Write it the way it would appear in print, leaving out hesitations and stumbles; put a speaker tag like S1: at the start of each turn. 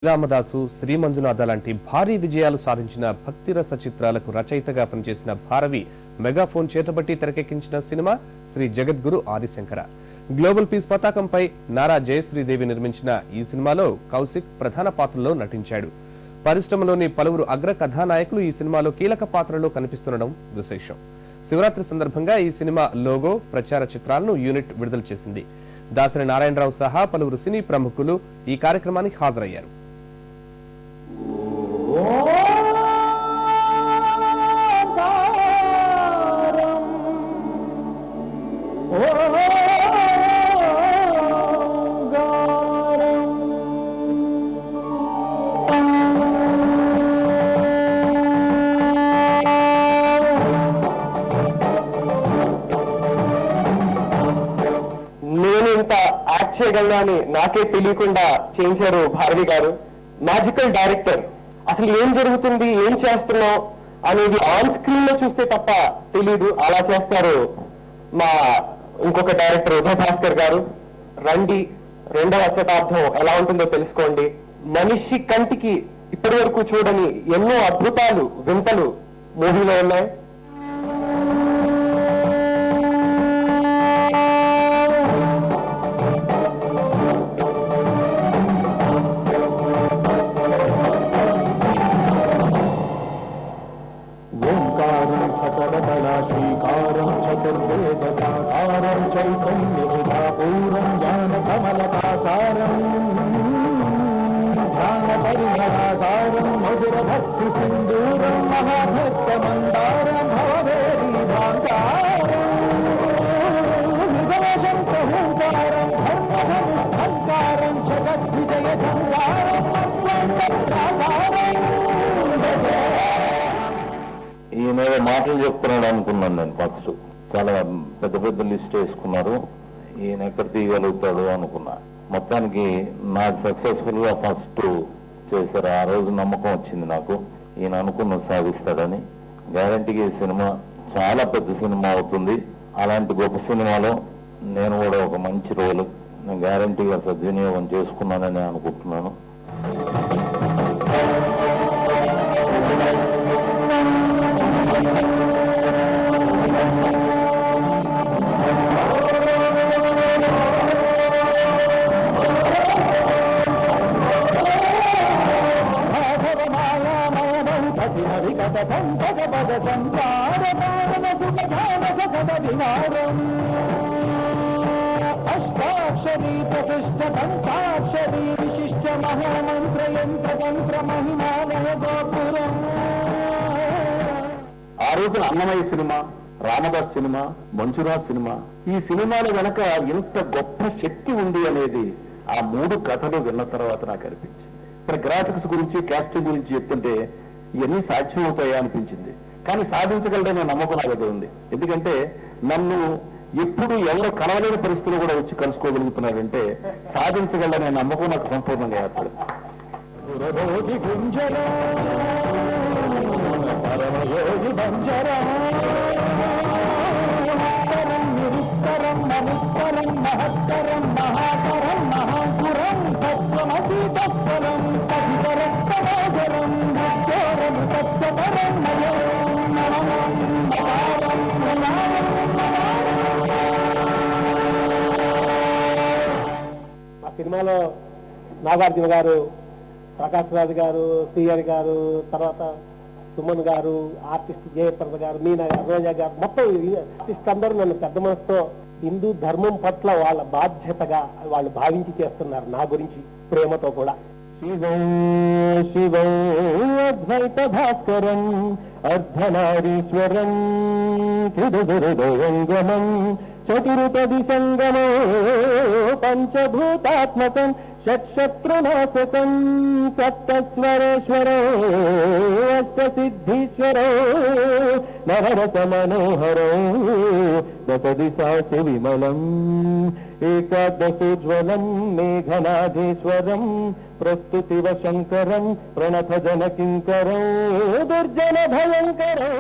S1: రామదాసు, శ్రీ మంజునాథ లాంటి భారీ విజయాలు సాధించిన భక్తిరస చిత్రాలకు రచయితగా పనిచేసిన భారవి మెగాఫోన్ చేతబట్టి తెరకెక్కించిన సినిమా శ్రీ జగద్గురు ఆదిశంకర. గ్లోబల్ పీస్ పతాకంపై నారా జయశ్రీదేవి నిర్మించిన ఈ సినిమాలో కౌశిక్ ప్రధాన పాత్రలో నటించాడు. పరిశ్రమలోని పలువురు అగ్ర కథానాయకులు ఈ సినిమాలో కీలక పాత్రలో కనిపిస్తుండడం విశేషం. శివరాత్రి సందర్భంగా ఈ సినిమా లోగో, ప్రచార చిత్రాలను యూనిట్ విడుదల చేసింది. దాసరి నారాయణరావు సహా పలువురు సినీ ప్రముఖులు ఈ కార్యక్రమానికి హాజరయ్యారు.
S2: నేను ఇంత యాక్ట్ చేయగలనా అని నాకే తెలియకుండా చేయించారు భారవి గారు. Magical director. అసలు ఏం జరుగుతుంది, ఏం చేస్తున్నాం అనేది ఆన్ స్క్రీన్ లో చూస్తే తప్ప తెలీదు. అలా చేస్తారు మా ఇంకొక డైరెక్టర్ ఉదయ్ భాస్కర్ గారు. రండి, 2వ శతాబ్దం ఎలా ఉంటుందో తెలుసుకోండి. మనిషి కంటికి ఇప్పటి వరకు చూడని ఎన్నో అద్భుతాలు, వింతలు మూవీలో ఉన్నాయి.
S3: శ్రీకారం చతుర్వేదసాకారం చైతన్యబుధాపూరం జ్ఞానకమలకాసారం ధ్యానపరిహరాసారం మధుర భక్తి సింధూరం మహాభక్త మందారం భవదేవి భాంకారం నిగమశంకహూకారం ధర్మధనుఃఖంకారం జగద్విజయ సంహారం
S4: ఈ మీద మాటలు చెప్తున్నాడు అనుకున్నాను నేను. ఫస్ట్ చాలా పెద్ద పెద్ద లిస్ట్ వేసుకున్నారు, ఈయన ఎక్కడ తీయగలుగుతాడు అనుకున్నా. మొత్తానికి నాకు సక్సెస్ఫుల్ గా ఫస్ట్ చేశారు. ఆ రోజు నమ్మకం వచ్చింది నాకు, ఈయన అనుకున్న సాధిస్తాడని. గ్యారంటీగా ఈ సినిమా చాలా పెద్ద సినిమా అవుతుంది. అలాంటి గొప్ప సినిమాలో నేను కూడా ఒక మంచి రోల్ నేను గ్యారంటీగా సద్వినియోగం చేసుకున్నానని అనుకుంటున్నాను.
S3: అష్టాక్షరీ ప్రతిష్ట పంచాక్షరీ విశిష్ట మహామంత్ర యంత్ర తంత్ర మహిమాలయ గోపురం.
S2: ఆ రోజున Annamayya cinema, Ramadas cinema, Manjunath cinema, ఈ సినిమాల వెనక ఎంత గొప్ప శక్తి ఉంది అనేది ఆ 3 కథలు విన్న తర్వాత నాకు అనిపించింది. ఇప్పుడు గ్రాఫిక్స్ గురించి, కాస్టింగ్ గురించి చెప్తుంటే ఇవన్నీ సాధ్యమవుతాయా అనిపించింది. కానీ సాధించగలడనే నమ్మకం నాకు ఉంది. ఎందుకంటే నన్ను ఎప్పుడు ఎవరో కలవలేని పరిస్థితులు కూడా వచ్చి కలుసుకోగలుగుతున్నారంటే సాధించగలడనే నమ్మకం నాకు సంపూర్ణంగా ఏర్పడింది.
S5: ఆ సినిమాలో నాగార్జున గారు, ప్రకాష్ రాజు గారు, సిఆర్ గారు, తర్వాత సుమన్ గారు, ఆర్టిస్ట్ జయప్రద గారు, మీనా గారు, రోజా గారు, మొత్తం ఆర్టిస్ట్ అందరూ నన్ను పెద్ద మనసుతో హిందూ ధర్మం పట్ల వాళ్ళ బాధ్యతగా వాళ్ళు భావించి చేస్తున్నారు. నా గురించి ప్రేమతో కూడా.
S3: శివం శివం అద్వైత భాస్కరం అర్ధనారీశ్వరం హృదయగమం చతురుపది సంగమో పంచభూతాత్మకం షట్శత్రునాశకం సప్తస్వరేశ్వరో అష్టసిద్ధీశ్వరో నరరస మనోహరో దశదిశాసి విమలం ఏకాదశోజ్వలం మేఘనాథేశ్వరం ప్రస్తుతివ శంకరం ప్రణత జనకింకరం దుర్జన భయంకరం.